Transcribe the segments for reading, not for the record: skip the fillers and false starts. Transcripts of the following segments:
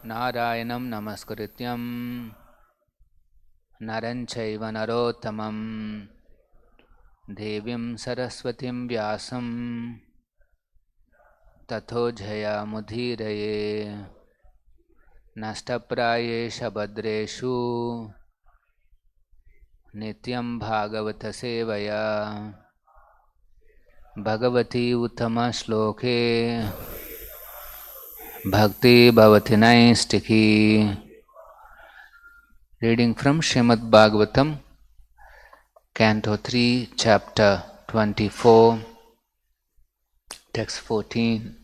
Narayanam namaskrityam naranchaiva narottamam devim saraswatim vyasam tato jayamudhiraye nashtaprayesha badreshu nityam bhagavata sevaya bhagavati uttama shloke bhakti bhavati naistiki. Reading from Srimad Bhagavatam, Canto 3, Chapter 24, Text 14.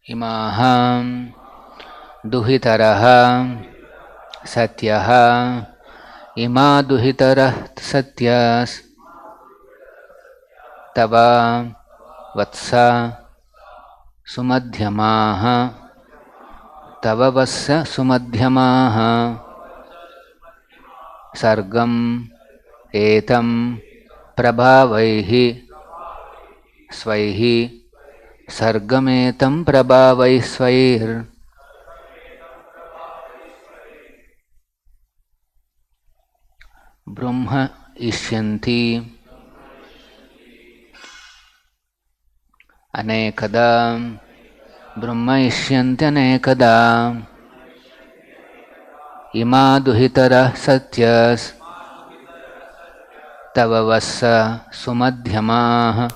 Imaham duhitaraha satyaha ima duhitarah satyas tava vatsa sumadhyamaha tava vatsa sumadhyamaha sargam etam prabhavaihi svaihi sargametam prabhavaihi svair Brahma ishyanti anekada Brahma ishyanti anekada ima duhitara satyas tava vassa sumadhyamaha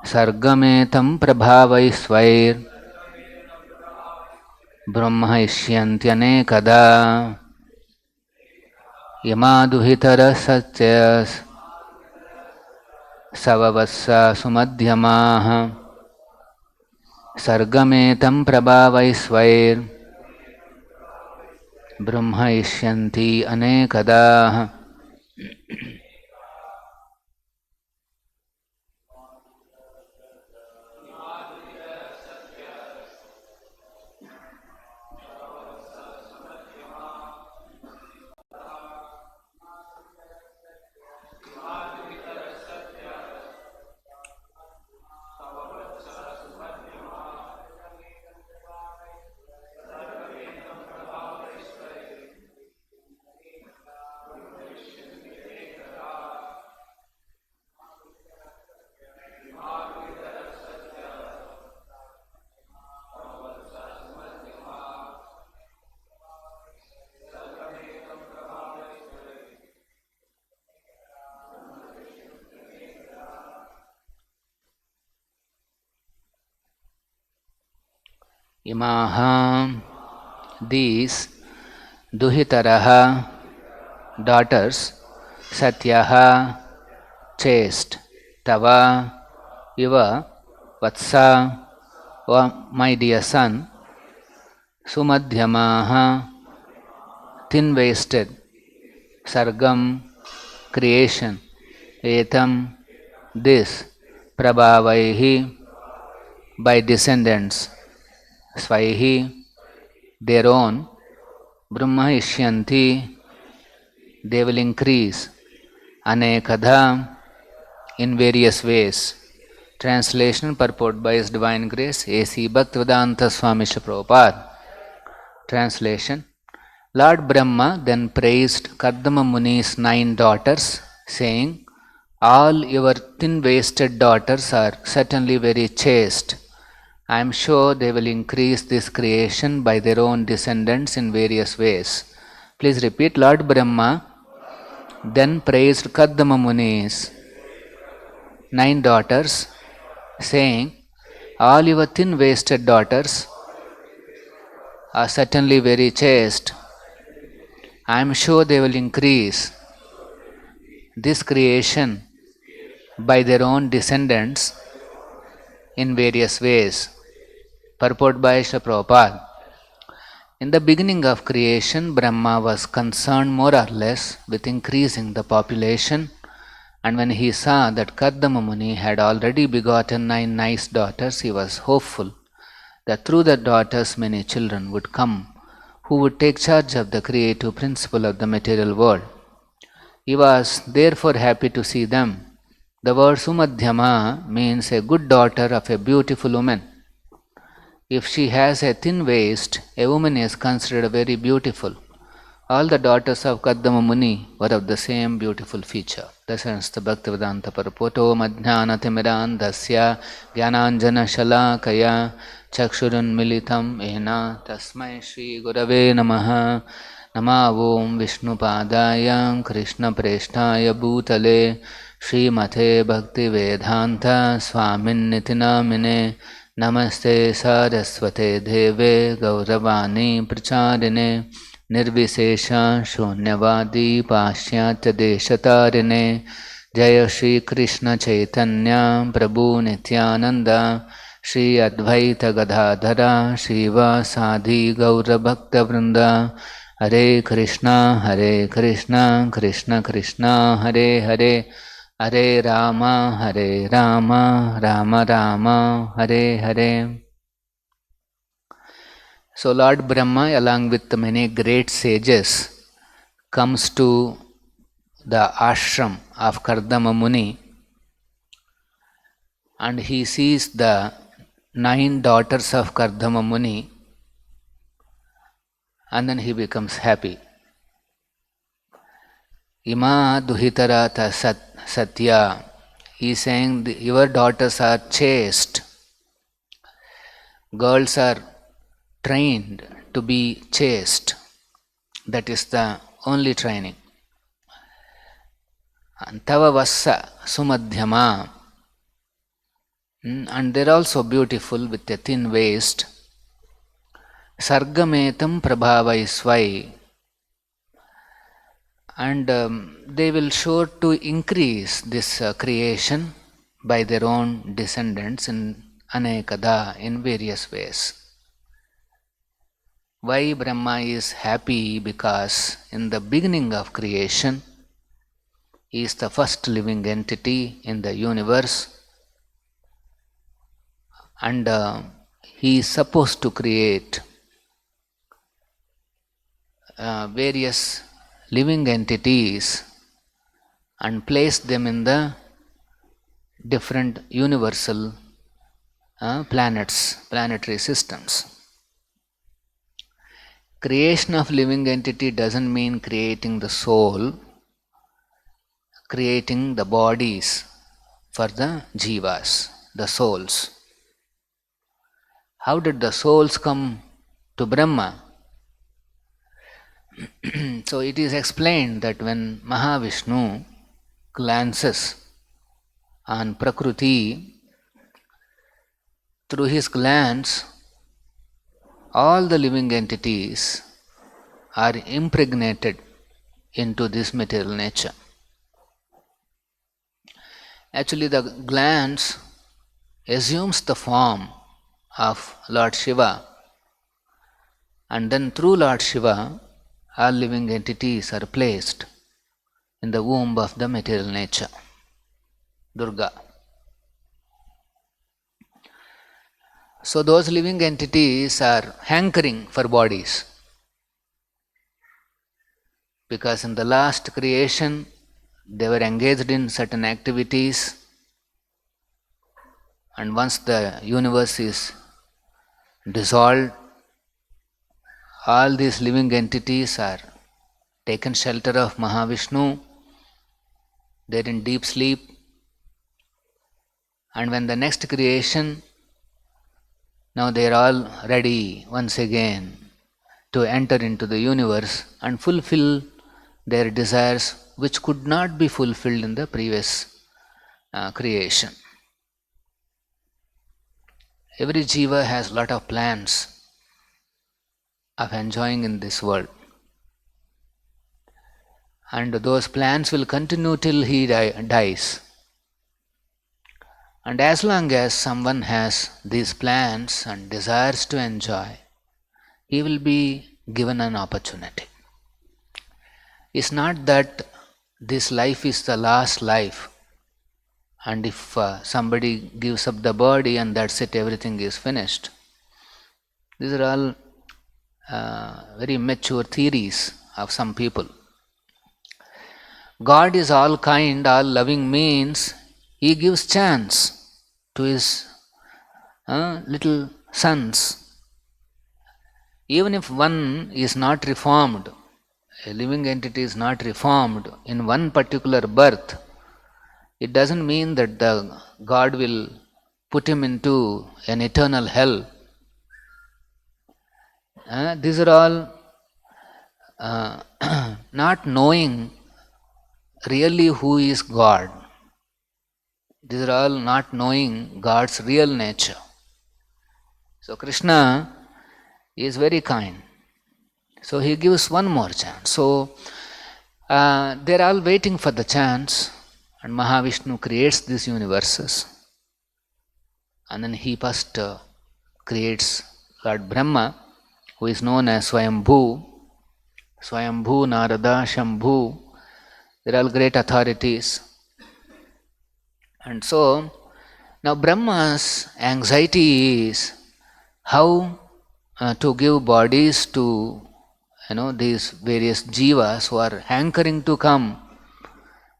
sargametam prabhavai svair Brahma ishyanti anekada ima duhitara satyas savavassa sumadhyamaha sargametam prabhavai svair Brahma ishyanti anekada. Imaha, these, duhitaraha, daughters, satyaha, chaste, tava, your, vatsa, my dear son, sumadhyamaha, thin-waisted, sargam, creation, etam, this, prabhavaihi, by descendants, svaihi, their own, Brahma ishyanti, they will increase, anekadha, in various ways. Translation purport by His Divine Grace, A.C. Bhaktivedanta Swamy Prabhupada. Translation. Lord Brahma then praised Kardama Muni's 9 daughters, saying, all your thin-waisted daughters are certainly very chaste. I am sure they will increase this creation by their own descendants in various ways. Please repeat. Lord Brahma then praised Kardama Muni's 9 daughters, saying, all your thin-waisted daughters are certainly very chaste. I am sure they will increase this creation by their own descendants in various ways. Purport by Srila Prabhupada. In the beginning of creation, Brahma was concerned more or less with increasing the population, and when he saw that Kardama Muni had already begotten 9 nice daughters, he was hopeful that through the daughters many children would come who would take charge of the creative principle of the material world. He was therefore happy to see them The word Sumadhyama means a good daughter of a beautiful woman. If she has a thin waist, a woman is considered very beautiful. All the daughters of Kardama Muni were of the same beautiful feature. That's the Bhaktivedanta Parapoto Madhyana Timirandhasya Jnananjana Shalakaya Chakshurun Militam Ena Tasmai Shri Gurave Namaha Nama Om Vishnu Padaya Krishna Preshtaya Bhutale Shri Mate Bhakti Vedanta Swamin Nitinamine Namaste Saraswate Deve Gauravani Pracharine Nirvisesha Shunyavadi Pashyatya Deshatarine Jaya Shri Krishna Chaitanya Prabhu Nityananda Shri Advaita Gadadhara Shiva Sadi Gaura Bhakta Vrinda Hare Krishna Krishna Krishna Hare Hare Hare Rama Rama Rama Hare Hare. So Lord Brahma, along with many great sages, comes to the ashram of Kardama Muni, and he sees the 9 daughters of Kardama Muni, and then he becomes happy. Ima duhitarata satya. He is saying, your daughters are chaste. Girls are trained to be chaste. That is the only training. Tava vassa sumadhyama. And they are also beautiful with a thin waist. Sargametam prabhavaisvai. And they will sure to increase this creation by their own descendants in anekada, in various ways. Why Brahma is happy? Because in the beginning of creation, he is the first living entity in the universe, and he is supposed to create various living entities and place them in the different universal planetary systems. Creation of living entity doesn't mean creating the soul, creating the bodies for the jivas, the souls. How did the souls come to Brahma? So it is explained that when Mahavishnu glances on Prakriti, through his glance, all the living entities are impregnated into this material nature. Actually, the glance assumes the form of Lord Shiva, and then through Lord Shiva, all living entities are placed in the womb of the material nature, Durga. So those living entities are hankering for bodies, because in the last creation they were engaged in certain activities, and once the universe is dissolved, all these living entities are taken shelter of Mahavishnu. They are in deep sleep, and when the next creation, now they are all ready once again to enter into the universe and fulfill their desires which could not be fulfilled in the previous creation. Every jiva has lot of plans of enjoying in this world, and those plans will continue till he dies. And as long as someone has these plans and desires to enjoy, he will be given an opportunity. It's not that this life is the last life, and if somebody gives up the body and that's it, everything is finished. These are all very mature theories of some people. God is all kind, all loving means he gives chance to his little sons. Even if one is not reformed, a living entity is not reformed in one particular birth, it doesn't mean that the God will put him into an eternal hell. These are all not knowing really who is God. These are all not knowing God's real nature. So Krishna is very kind. So he gives one more chance. So they're all waiting for the chance, and Mahavishnu creates these universes. And then he first creates Lord Brahma, who is known as Swayambhu. Swayambhu, Narada, Shambhu, they're all great authorities. And so now Brahma's anxiety is how to give bodies to these various jivas who are hankering to come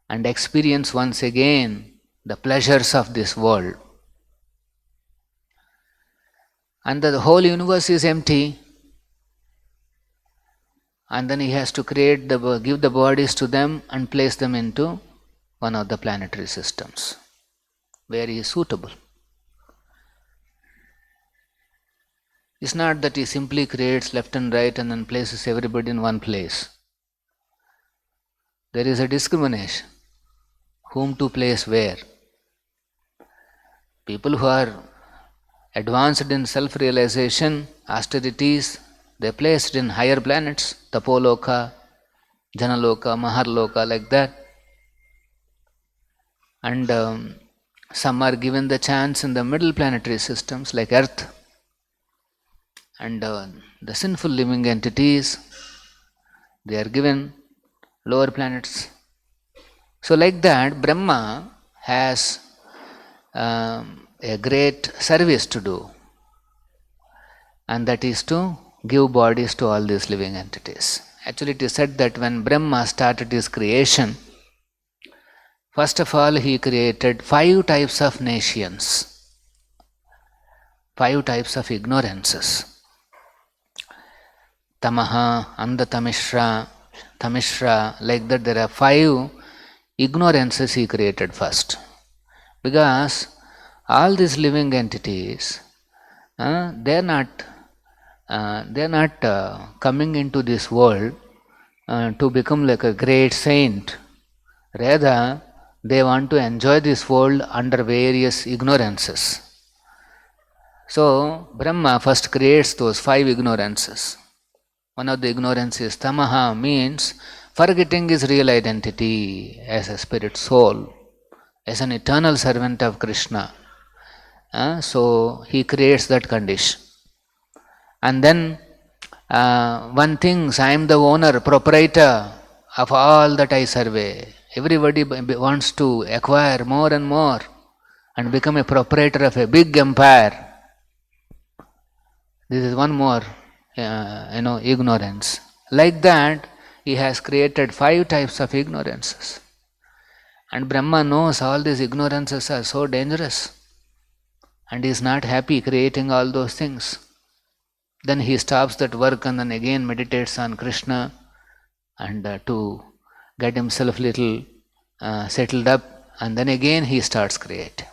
and experience once again the pleasures of this world. And the whole universe is empty, and then he has to give the bodies to them and place them into one of the planetary systems where he is suitable. It's not that he simply creates left and right and then places everybody in one place. There is a discrimination. Whom to place where? People who are advanced in self-realization, austerities, they are placed in higher planets, Tapoloka, Janaloka, Maharloka, like that. And some are given the chance in the middle planetary systems like Earth. And the sinful living entities, they are given lower planets. So like that, Brahma has a great service to do, and that is to give bodies to all these living entities. Actually, it is said that when Brahma started his creation, first of all he created 5 types of nations, 5 types of ignorances. Tamaha, Andatamishra, Tamishra, like that there are 5 ignorances he created first. Because all these living entities, they are not coming into this world to become like a great saint. Rather, they want to enjoy this world under various ignorances. So, Brahma first creates those 5 ignorances. One of the ignorances, Tamaha, means forgetting his real identity as a spirit soul, as an eternal servant of Krishna. So he creates that condition. And then one thinks, I am the owner, proprietor of all that I survey. Everybody wants to acquire more and more and become a proprietor of a big empire. This is one more ignorance. Like that, he has created 5 types of ignorances. And Brahma knows all these ignorances are so dangerous, and he is not happy creating all those things. Then he stops that work and then again meditates on Krishna and to get himself little settled up, and then again he starts creating.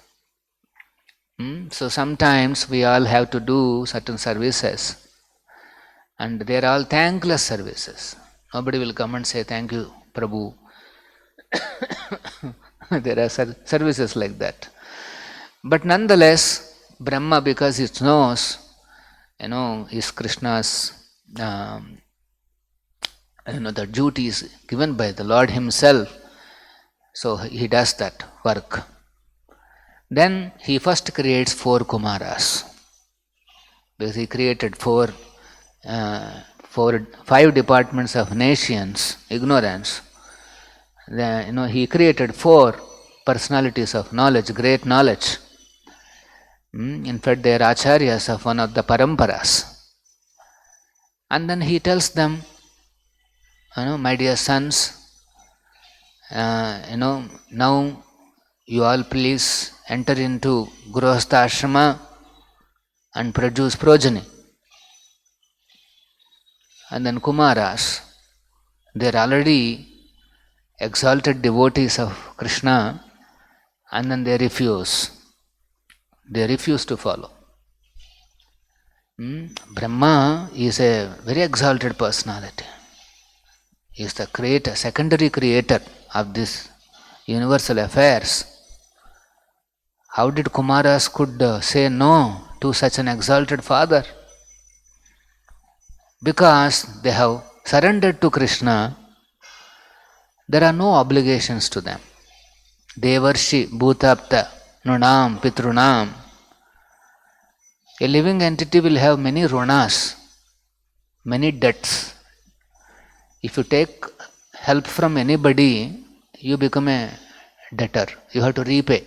So sometimes we all have to do certain services, and they are all thankless services. Nobody will come and say, thank you, Prabhu. There are services like that. But nonetheless, Brahma, because he knows, is Krishna's, the duty is given by the Lord himself, so he does that work. Then he first creates 4 Kumaras, because he created 5 departments of nations, ignorance. Then, he created 4 personalities of knowledge, great knowledge. In fact, they are acharyas of one of the paramparas. And then he tells them, my dear sons, now you all please enter into Grihastha ashrama and produce progeny. And then Kumaras, they are already exalted devotees of Krishna, and then they refuse. They refuse to follow. Brahma is a very exalted personality. He is the creator, secondary creator of this universal affairs. How did Kumaras could say no to such an exalted father? Because they have surrendered to Krishna, there are no obligations to them. Devarshi, Bhutapta, Nunam, Pitrunam. A living entity will have many runas, many debts. If you take help from anybody, you become a debtor. You have to repay.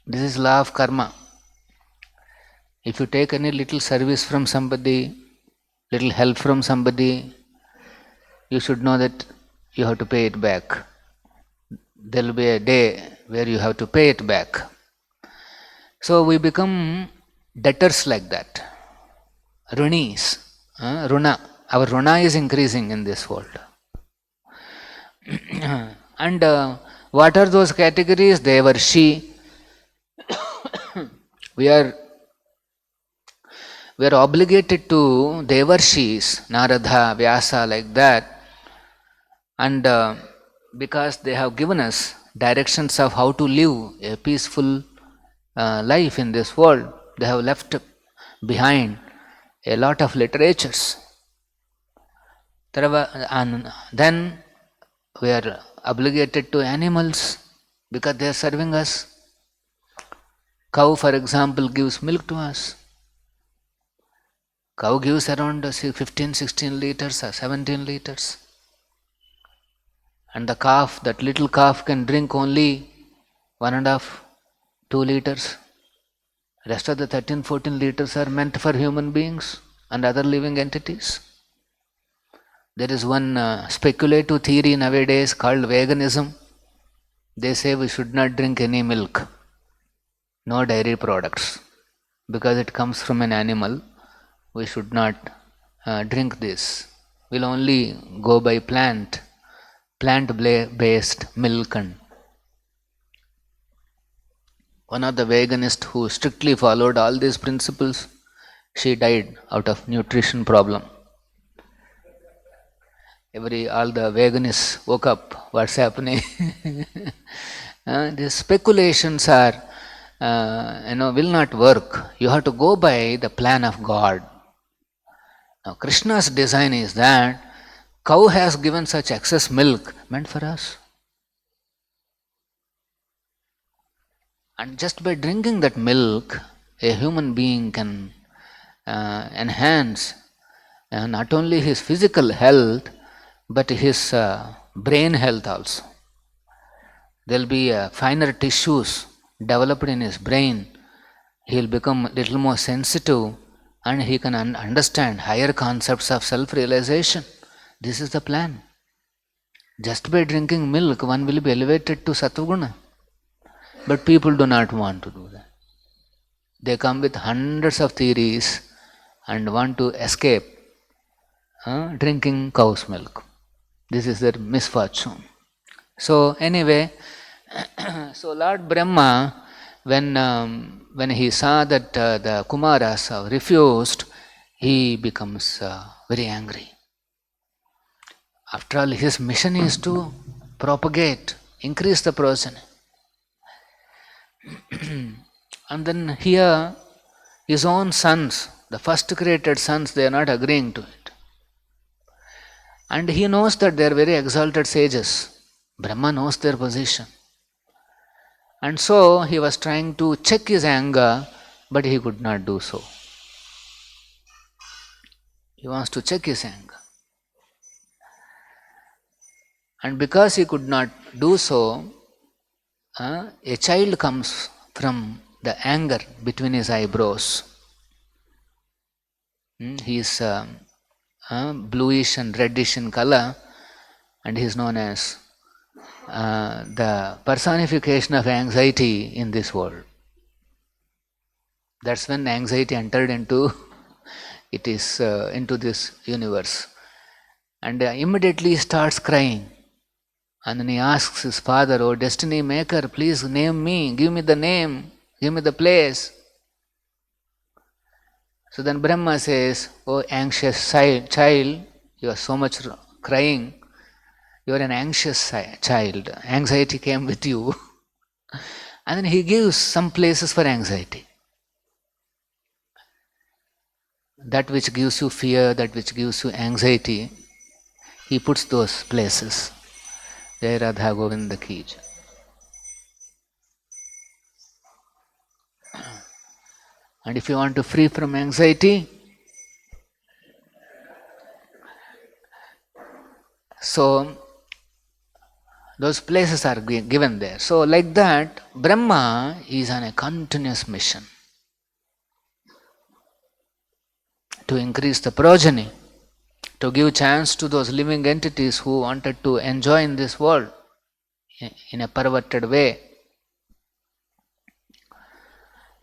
This is law of karma. If you take any little service from somebody, little help from somebody, you should know that you have to pay it back. There will be a day where you have to pay it back. So we become debtors like that. Runis. Runa. Our runa is increasing in this world. And what are those categories? Devarshi. We are obligated to Devarshis, Narada, Vyasa, like that. And because they have given us directions of how to live a peaceful life in this world, they have left behind a lot of literatures. And then we are obligated to animals because they are serving us. Cow, for example, gives milk to us. Cow gives around 15, 16 liters or 17 liters. And the calf, that little calf, can drink only 1.5, 2 liters. Rest of the 13, 14 liters are meant for human beings and other living entities. There is one speculative theory nowadays called veganism. They say we should not drink any milk, no dairy products, because it comes from an animal. We should not drink this. We'll only go by plant-based milk. And one of the veganists who strictly followed all these principles, she died out of nutrition problem. All the veganists woke up. What's happening? These speculations are, will not work. You have to go by the plan of God. Now, Krishna's design is that cow has given such excess milk meant for us. And just by drinking that milk, a human being can enhance not only his physical health, but his brain health also. There will be finer tissues developed in his brain. He will become a little more sensitive and he can understand higher concepts of self-realization. This is the plan. Just by drinking milk, one will be elevated to Sattva-guna. But people do not want to do that. They come with hundreds of theories and want to escape drinking cow's milk. This is their misfortune. So anyway, so Lord Brahma, when he saw that the Kumaras have refused, he becomes very angry. After all, his mission is to propagate, increase the progeny. And then here, his own sons, the first created sons, they are not agreeing to it. And he knows that they are very exalted sages. Brahma knows their position. And so he was trying to check his anger, but he could not do so. He wants to check his anger. And because he could not do so, a child comes from the anger between his eyebrows. He is bluish and reddish in color, and he is known as the personification of anxiety in this world. That's when anxiety entered into into this universe, and immediately he starts crying. And then he asks his father, "Oh destiny maker, please name me, give me the name, give me the place." So then Brahma says, "Oh anxious child, you are so much crying. You are an anxious child. Anxiety came with you." And then he gives some places for anxiety. That which gives you fear, that which gives you anxiety, he puts those places. Jai Radha Govinda ki jai. And if you want to free from anxiety, so those places are given there. So like that, Brahma is on a continuous mission to increase the progeny, to give chance to those living entities who wanted to enjoy in this world in a perverted way.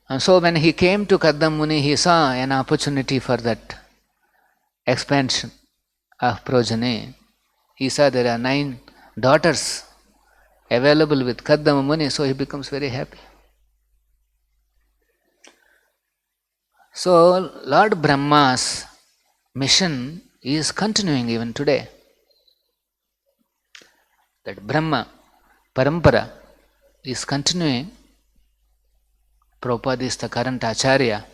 And so when he came to Kardami, he saw an opportunity for that expansion of progeny. He saw there are 9 daughters available with Kardami, so he becomes very happy. So Lord Brahma's mission is continuing even today. That Brahma Parampara is continuing. Prabhupada is the current Acharya.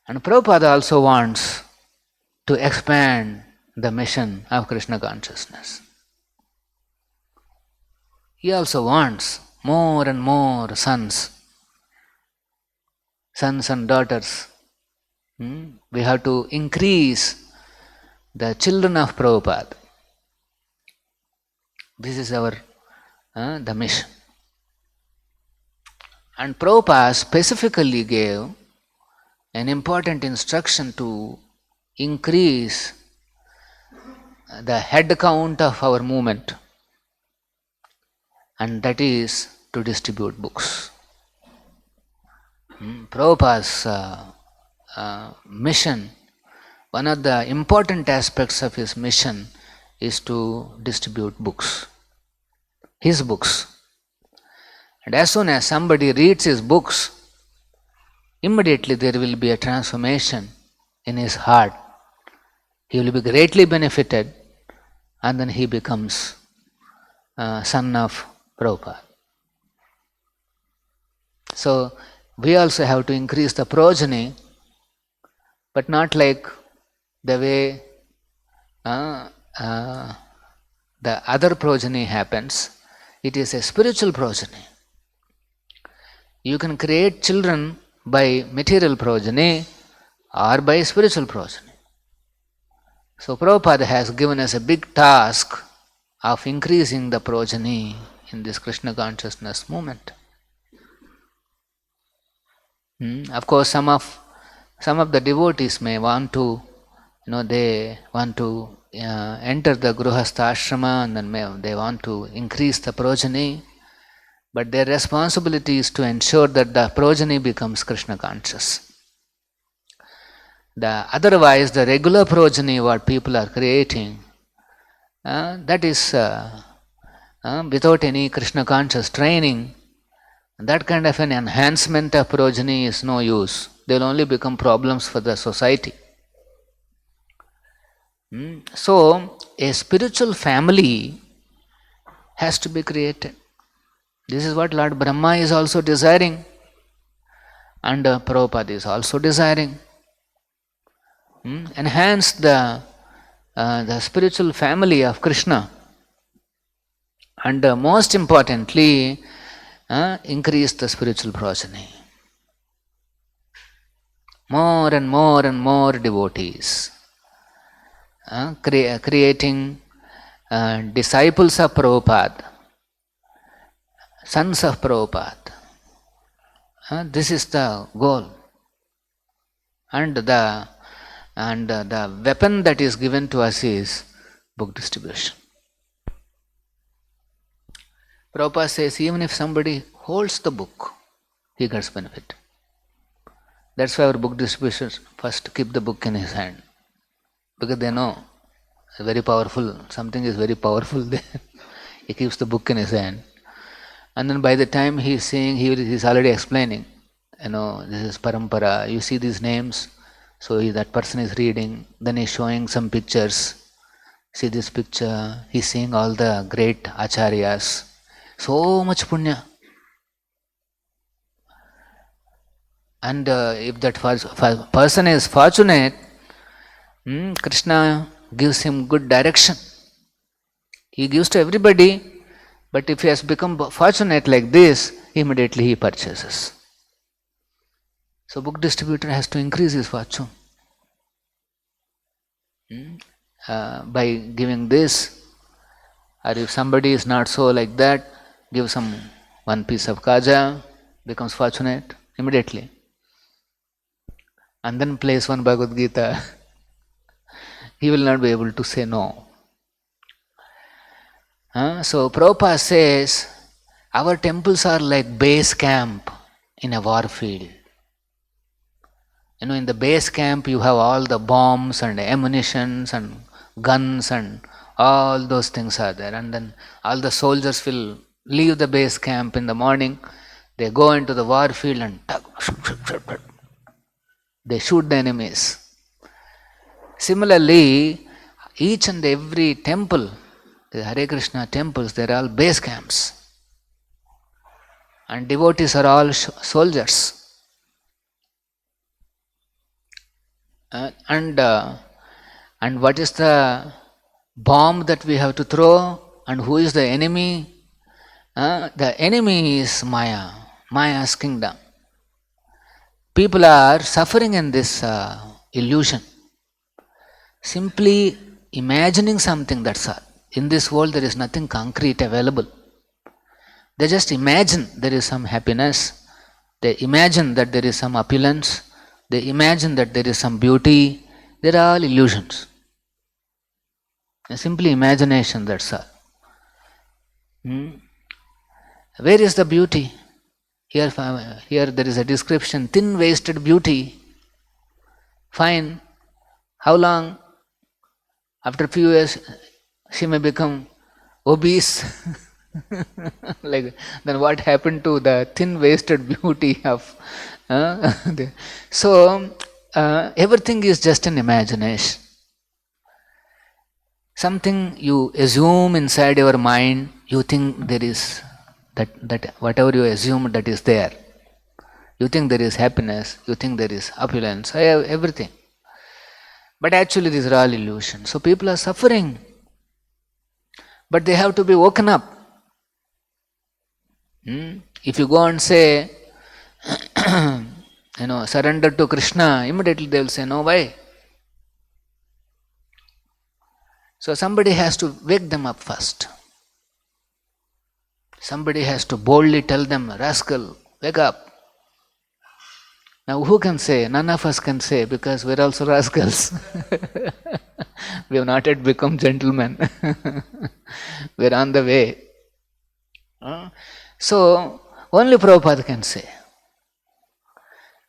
And Prabhupada also wants to expand the mission of Krishna consciousness. He also wants more and more sons and daughters. We have to increase the children of Prabhupada. This is our the mission. And Prabhupada specifically gave an important instruction to increase the head count of our movement, and that is to distribute books. Prabhupada's mission, one of the important aspects of his mission is to distribute books, his books. And as soon as somebody reads his books, immediately there will be a transformation in his heart. He will be greatly benefited, and then he becomes son of Prabhupada. So we also have to increase the progeny, but not like the way the other progeny happens. It is a spiritual progeny. You can create children by material progeny or by spiritual progeny. So Prabhupada has given us a big task of increasing the progeny in this Krishna consciousness movement. Of course, some of the devotees may want to, they want to enter the Grihastha ashrama, and then they want to increase the progeny. But their responsibility is to ensure that the progeny becomes Krishna conscious. Otherwise, the regular progeny what people are creating, that is without any Krishna conscious training, that kind of an enhancement of progeny is no use. They will only become problems for the society. So, a spiritual family has to be created. This is what Lord Brahma is also desiring, and Prabhupada is also desiring. Enhance the spiritual family of Krishna, and most importantly, increase the spiritual progeny. More and more and more devotees, creating disciples of Prabhupada, sons of Prabhupada. This is the goal. And the weapon that is given to us is book distribution. Prabhupada says even if somebody holds the book, he gets benefit. That's why our book distributors first keep the book in his hand. Because they know very powerful, something is very powerful there. He keeps the book in his hand. And then by the time he is saying, he is already explaining, this is parampara, you see these names, so that person is reading, then he's showing some pictures. See this picture, he's seeing all the great acharyas. So much punya. And if that person is fortunate, Krishna gives him good direction. He gives to everybody, but if he has become fortunate like this, immediately he purchases. So book distributor has to increase his fortune by giving this, or if somebody is not so like that, give some one piece of kaja, becomes fortunate immediately. And then plays one Bhagavad Gita, he will not be able to say no. So Prabhupada says, our temples are like base camp in a war field. In the base camp you have all the bombs and ammunitions and guns and all those things are there. And then all the soldiers will leave the base camp in the morning, they go into the war field and they shoot the enemies. Similarly, each and every temple, the Hare Krishna temples, they are all base camps. And devotees are all soldiers. And what is the bomb that we have to throw? And who is the enemy? The enemy is Maya, Maya's kingdom. People are suffering in this illusion. Simply imagining something, that's all. In this world there is nothing concrete available. They just imagine there is some happiness. They imagine that there is some opulence. They imagine that there is some beauty. They are all illusions. Simply imagination, that's all. Where is the beauty? Here there is a description, thin-waisted beauty. Fine. How long? After a few years, she may become obese. Then what happened to the thin-waisted beauty of... So, everything is just an imagination. Something you assume inside your mind, you think there is that whatever you assume that is there. You think there is happiness, you think there is opulence, everything. But actually these are all illusions. So people are suffering. But they have to be woken up. If you go and say, surrender to Krishna, immediately they will say, no, why? So somebody has to wake them up first. Somebody has to boldly tell them, rascal, wake up. Now who can say? None of us can say, because we are also rascals. We have not yet become gentlemen. We are on the way. So only Prabhupada can say.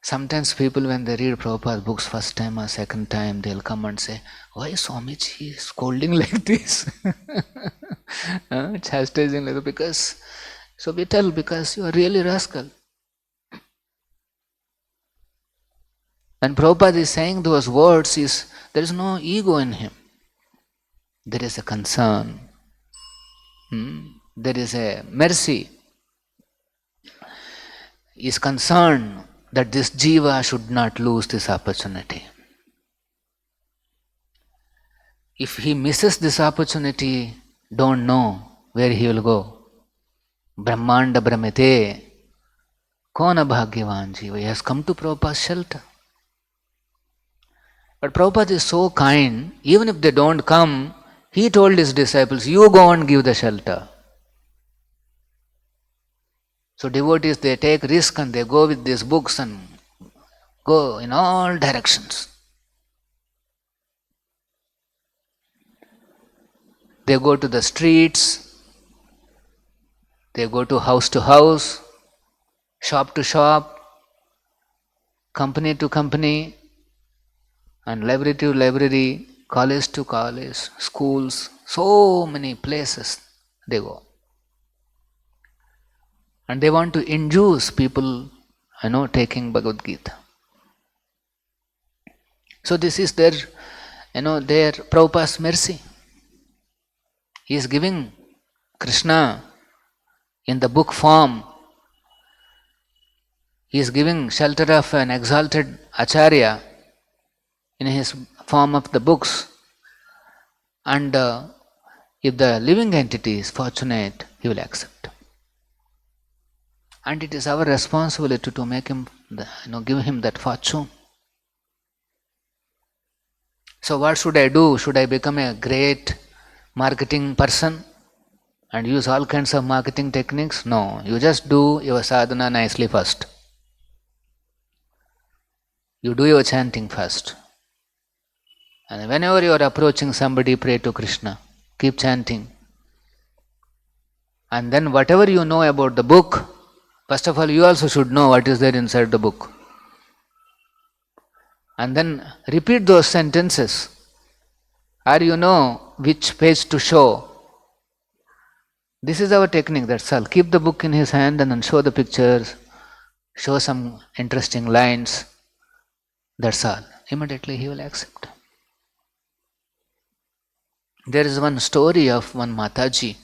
Sometimes people, when they read Prabhupada books first time or second time, they'll come and say, why Swamiji is scolding like this? Chastising like that, because... So we tell, because you are really rascal. When Prabhupada is saying those words, there is no ego in him. There is a concern. There is a mercy. He is concerned that this jiva should not lose this opportunity. If he misses this opportunity, don't know where he will go. Brahmanda Brahmite, Kona Bhagyavan Jiva. He has come to Prabhupada's shelter. But Prabhupada is so kind, even if they don't come, he told his disciples, you go and give the shelter. So devotees, they take risk and they go with these books and go in all directions. They go to the streets, They go to house, shop to shop, company to company, and library to library, college to college, schools, so many places they go. And they want to induce people, taking Bhagavad Gita. So this is their Prabhupada's mercy. He is giving Krishna in the book form. He is giving shelter of an exalted Acharya in his form of the books. And if the living entity is fortunate, he will accept. And it is our responsibility to make him, give him that fortune. So what should I do? Should I become a great marketing person and use all kinds of marketing techniques? No, you just do your sadhana nicely first. You do your chanting first. And whenever you are approaching somebody, pray to Krishna. Keep chanting. And then whatever you know about the book, first of all, you also should know what is there inside the book. And then repeat those sentences. Or you know which page to show. This is our technique, that's all. Keep the book in his hand and then show the pictures, show some interesting lines. That's all. Immediately he will accept. There is one story of one Mataji.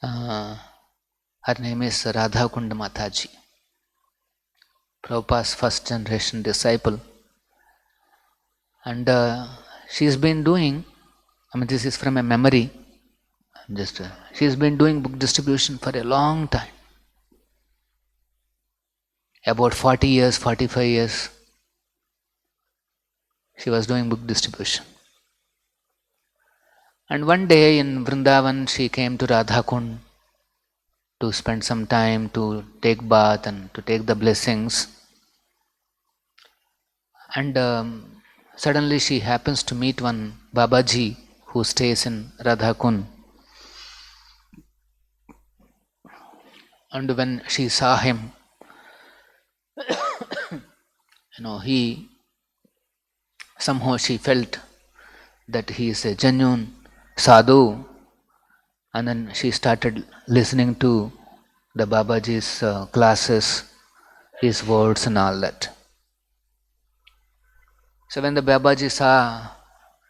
Her name is Radha Mataji. Prabhupada's first generation disciple. And she's been doing, this is from a memory, she's been doing book distribution for a long time. About 40 years, 45 years, she was doing book distribution. And one day in Vrindavan, she came to Radha Kund to spend some time, to take bath and to take the blessings. And suddenly she happens to meet one Babaji who stays in Radha Kund. And when she saw him, somehow she felt that he is a genuine sadhu. And then she started listening to the Babaji's classes, his words and all that. So when the Babaji saw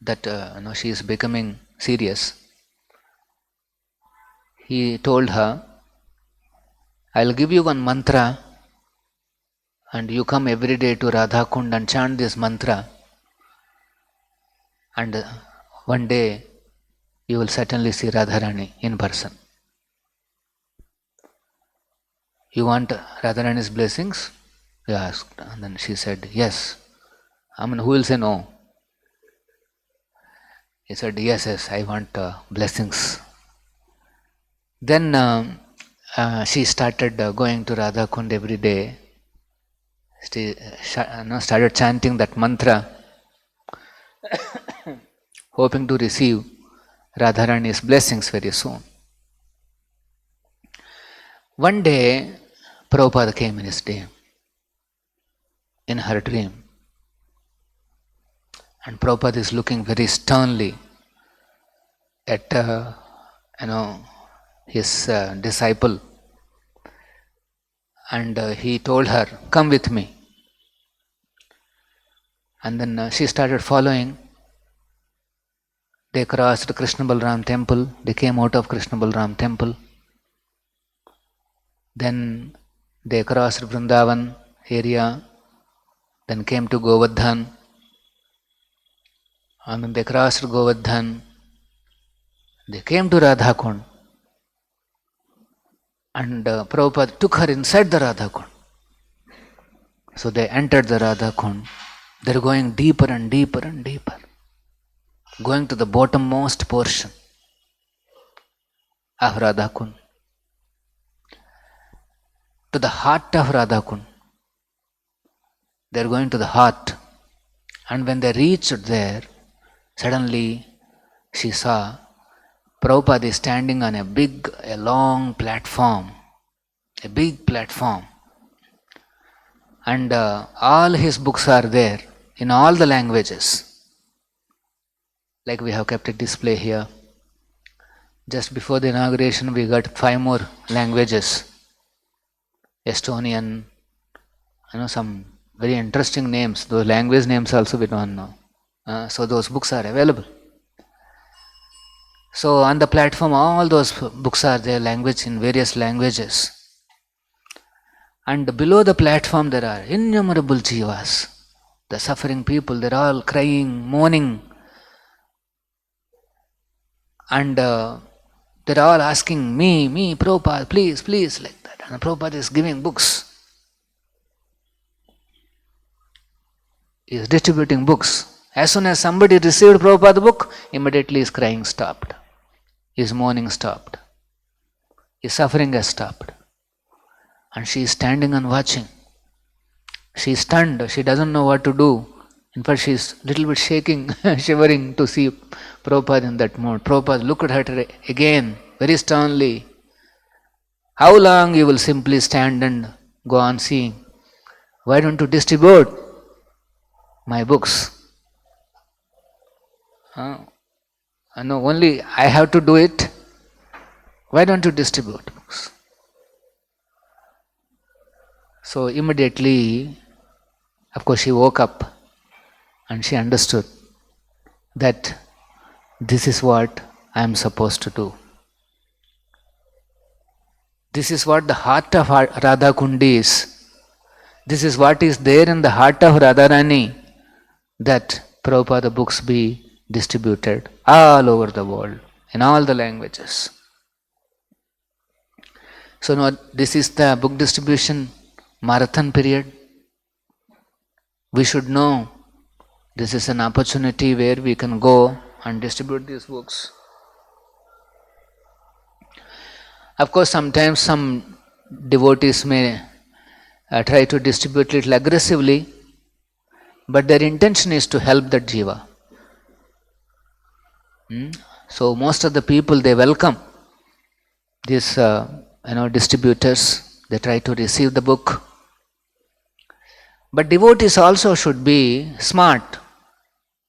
that she is becoming serious, he told her, I'll give you one mantra and you come every day to Radha Kund and chant this mantra, and one day you will certainly see Radharani in person. You want Radharani's blessings? He asked. And then she said, yes. Who will say no? He said, yes, I want blessings. Then she started going to Radha Kund every day. She started chanting that mantra, hoping to receive Radharani's blessings very soon. One day, Prabhupada came in her dream. And Prabhupada is looking very sternly at his disciple. And he told her, come with me. And then she started following. They crossed Krishna Balram temple. They came out of Krishna Balram temple. Then they crossed Vrindavan area. Then came to Govardhan. And then they crossed Govardhan. They came to Radha Kund. And Prabhupada took her inside the Radha Kund. So they entered the Radha Kund. They are going deeper and deeper and deeper. Going to the bottommost portion of Radha Kund. To the heart of Radha Kund. They are going to the heart. And when they reached there, suddenly she saw Prabhupada is standing on a long platform, a big platform, and all his books are there in all the languages. Like we have kept a display here. Just before the inauguration, we got 5 more languages. Estonian, some very interesting names. Those language names also we don't know. So those books are available. So on the platform, all those books are there, language in various languages. And below the platform, there are innumerable jivas, the suffering people. They're all crying, mourning, and they're all asking me, Prabhupada, please, like that. And Prabhupada is giving books. He is distributing books. As soon as somebody received Prabhupada's book, immediately his crying stopped. His mourning stopped. His suffering has stopped. And she is standing and watching. She is stunned. She doesn't know what to do. In fact, she is a little bit shaking, shivering to see Prabhupada in that mood. Prabhupada looked at her again, very sternly. How long you will simply stand and go on seeing? Why don't you distribute my books? No, only I have to do it. Why don't you distribute books? So immediately, of course, she woke up and she understood that this is what I am supposed to do. This is what the heart of Radha Kundi is. This is what is there in the heart of Radharani, that Prabhupada books be distributed all over the world, in all the languages. So now this is the book distribution marathon period. We should know this is an opportunity where we can go and distribute these books. Of course, sometimes some devotees may try to distribute little aggressively, but their intention is to help that jiva. So most of the people, they welcome these distributors. They try to receive the book. But devotees also should be smart.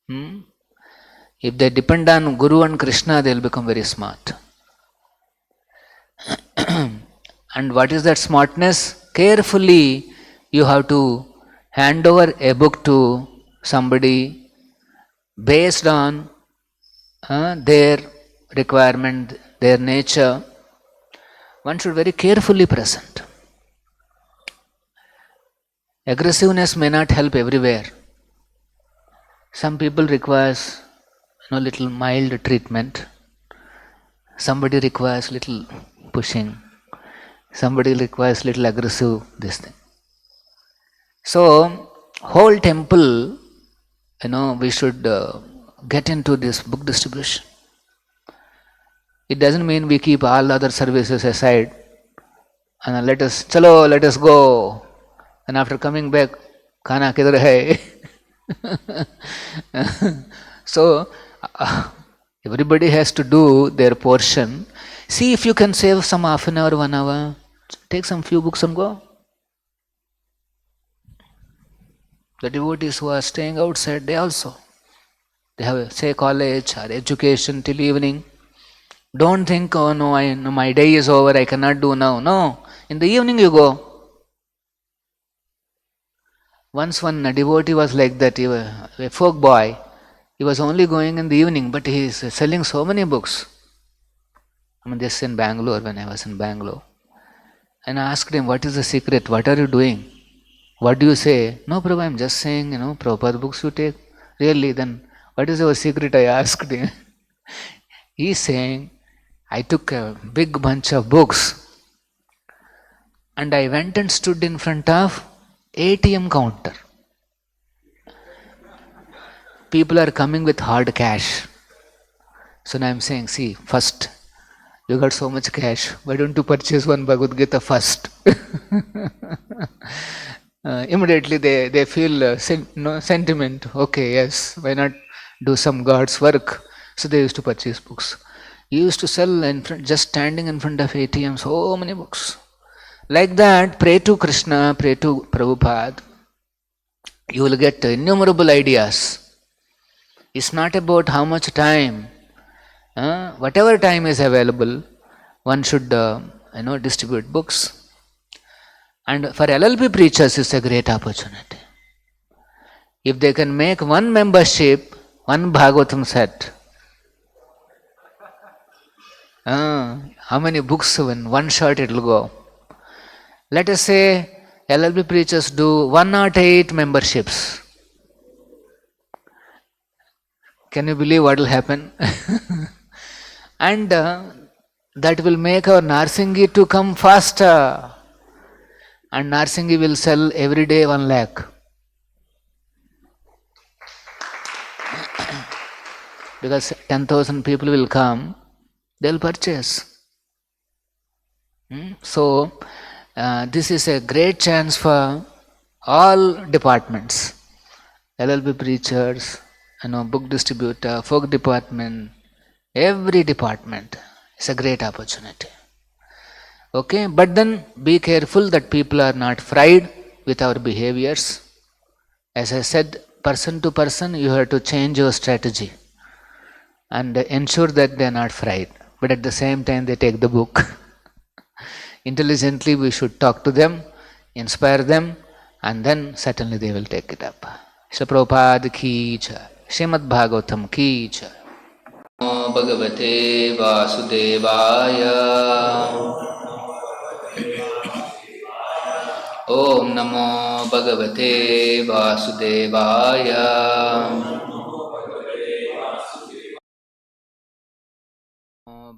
If they depend on Guru and Krishna, they will become very smart. And what is that smartness? Carefully you have to hand over a book to somebody based on their requirement, their nature. One should very carefully present. Aggressiveness may not help everywhere. Some people requires little mild treatment. Somebody requires little pushing. Somebody requires little aggressive this thing. So whole temple, we should get into this book distribution. It doesn't mean we keep all other services aside and let us go. And after coming back, khana kidhar hai? So everybody has to do their portion. See if you can save some half an hour, 1 hour. Take some few books and go. The devotees who are staying outside, they have say college or education till evening. Don't think, oh no, my day is over, I cannot do now. No, in the evening you go. Once one devotee was like that, he was a folk boy. He was only going in the evening, but he is selling so many books. This in Bangalore, when I was in Bangalore. And I asked him, what is the secret? What are you doing? What do you say? No, Prabhu, I am just saying, Prabhupada books you take. Really? Then what is your secret? I asked him. He is saying, I took a big bunch of books and I went and stood in front of ATM counter. People are coming with hard cash. So now I am saying, see, first, you got so much cash, why don't you purchase one Bhagavad Gita first? Immediately they feel sentiment. Okay, yes, why not do some God's work? So they used to purchase books. He used to sell in front, just standing in front of ATM, so many books. Like that, pray to Krishna, pray to Prabhupada. You will get innumerable ideas. It's not about how much time. Whatever time is available, one should distribute books. And for LLP preachers, it's a great opportunity. If they can make one membership, one Bhagavatam set, how many books in one shot it will go? Let us say LLP preachers do 108 memberships. Can you believe what will happen? And that will make our Narsingi to come faster. And Narsingi will sell every day 1 lakh. Because 10,000 people will come, they will purchase. So, this is a great chance for all departments. LLP preachers, book distributor, folk department, every department. It's a great opportunity. Okay, but then be careful that people are not fried with our behaviors. As I said, person to person, you have to change your strategy and ensure that they are not fried. But at the same time, they take the book. Intelligently, we should talk to them, inspire them, and then certainly they will take it up. Shri Prabhupada ki jai. Srimad Bhagavatam ki jai. Namo Bhagavate Vasudevaya. Om Namo Bhagavate Vasudevaya.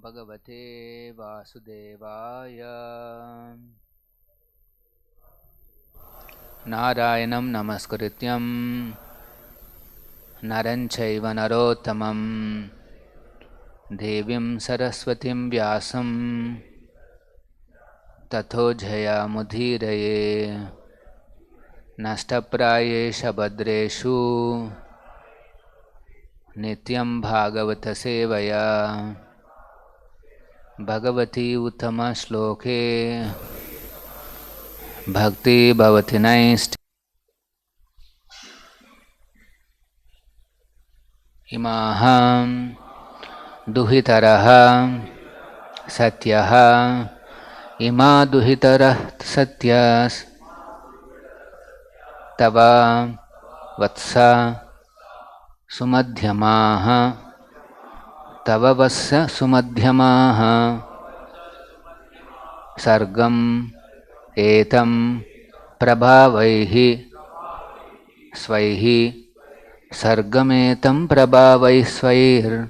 Bhagavate Vasudevaya. Narayanam Namaskrityam Naranchaiva Narottamam Devim Saraswatim Vyasam Tato Jaya Mudhiraye Nashtaprayesha Badreshu Nityam Bhagavata Sevaya Bhagavati Uttama Shloke Bhakti Bhavati Naist Imaham Duhitaraha Satyaha Ima Duhitarah Satyas Tava Vatsa Sumadhyamaha Tava Vatsa Sumadhyamaha Sargam Etam Prabhavaihi Svaihi Sargametam Prabhavai Svair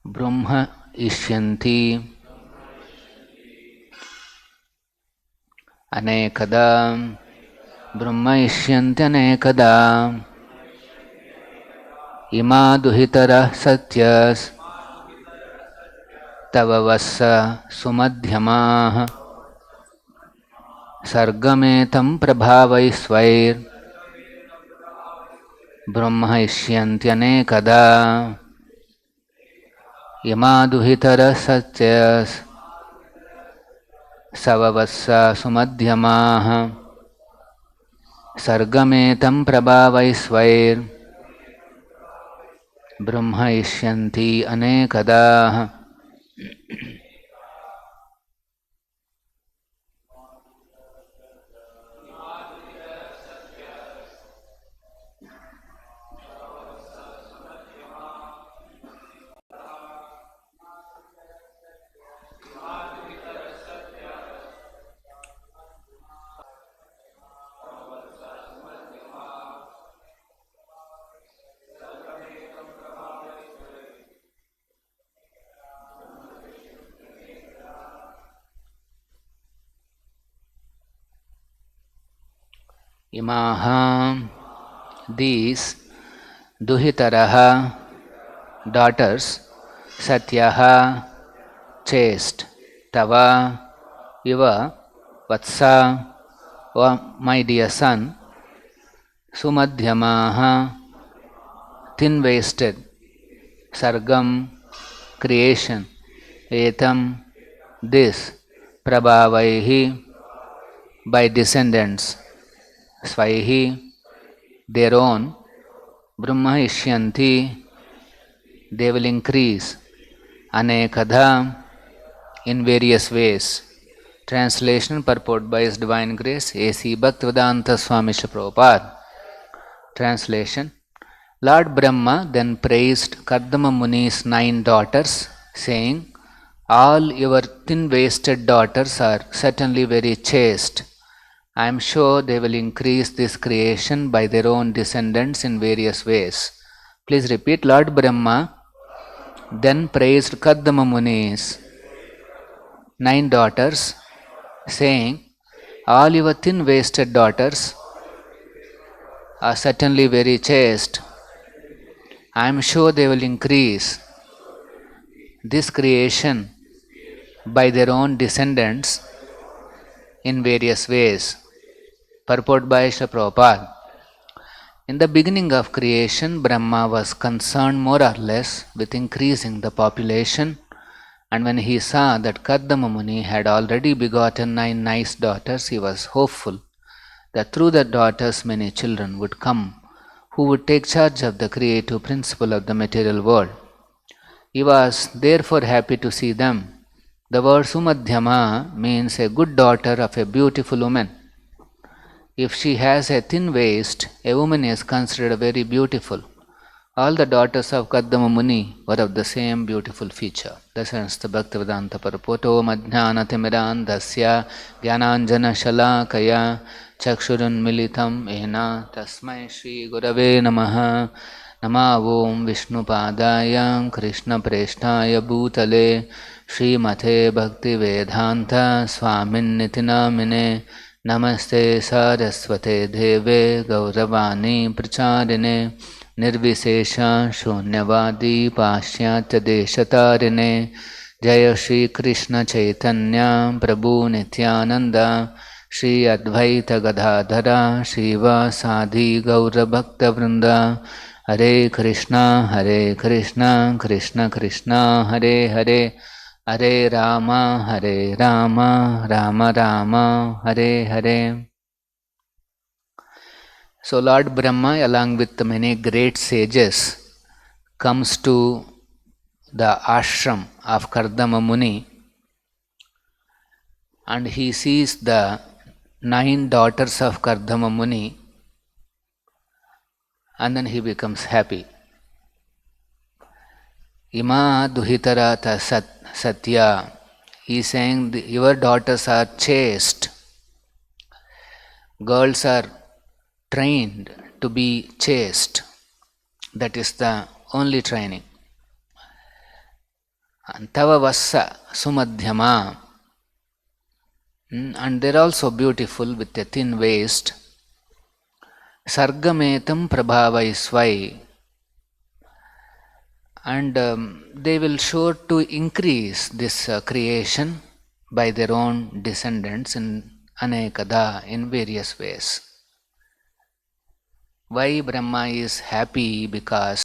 Brahma Ishyanti Anekada Brahma Ishyanti Anekada Ima Duhitara Satyas Tava Vassa Sumadhyamaha Sargametam Prabhavai Svair Brahma Ishyanti Anekada Ima Duhitara Satyas Savavassa Sumadhyamaha Sargametam Prabhavai Svair Brahma Ishyanti Anekada. Imaha, these Duhitaraha, daughters, Satyaha, chaste, Tava, Iva, Vatsa, my dear son, Sumadhyamaha, thin-waisted, sargam, creation, etam, this, prabhavaihi, by descendants, svaihi, their own, brahma ishyanti, they will increase, anekadha, in various ways. Translation purport by His Divine Grace A.C. Bhaktivedanta Swamy Prabhupada. Translation. Lord Brahma then praised Kardama Muni's 9 daughters, saying, all your thin-waisted daughters are certainly very chaste. I am sure they will increase this creation by their own descendants in various ways. Please repeat. Lord Brahma then praised Kardama Muni's 9 daughters, saying, all your thin-waisted daughters are certainly very chaste. I am sure they will increase this creation by their own descendants in various ways. Purport by Srila Prabhupada. In the beginning of creation, Brahma was concerned more or less with increasing the population, and when he saw that Kardama Muni had already begotten 9 nice daughters, he was hopeful that through the daughters many children would come who would take charge of the creative principle of the material world. He was therefore happy to see them. The word Sumadhyama means a good daughter of a beautiful woman. If she has a thin waist, a woman is considered very beautiful. All the daughters of Kardama Muni were of the same beautiful feature. Dasansta Bhaktivedanta Parapoto Madhyanatimiran Dasya Gyananjana Shalakaya Chakshurun Militam Ena Tasmai Shri Gurave Namaha Nama Om Vishnu Padaya Krishna Preshtaya Bhutale Shri Mate Bhakti Vedanta Swamin Nitinamine Namaste Saraswate Deve Gauravani Pracharine Nirvisesha Shunyavadi Pashyatya Deshatarine Jaya Shri Krishna Chaitanya Prabhu Nityananda Shri Advaita Gadadhara Shiva Sadi Gaura Bhakta Vrinda Hare Krishna Krishna Krishna Hare Hare Hare Rama Rama Rama Hare Hare. So Lord Brahma, along with the many great sages, comes to the ashram of Kardama Muni, and he sees the 9 daughters of Kardama Muni, and then he becomes happy. Ima duhitarata satya. He is saying, your daughters are chaste. Girls are trained to be chaste. That is the only training. And tava vassa sumadhyama. And they are also beautiful with a thin waist. Sargametam prabhavai svai. And they will sure to increase this creation by their own descendants in anekada, in various ways. Why Brahma is happy? Because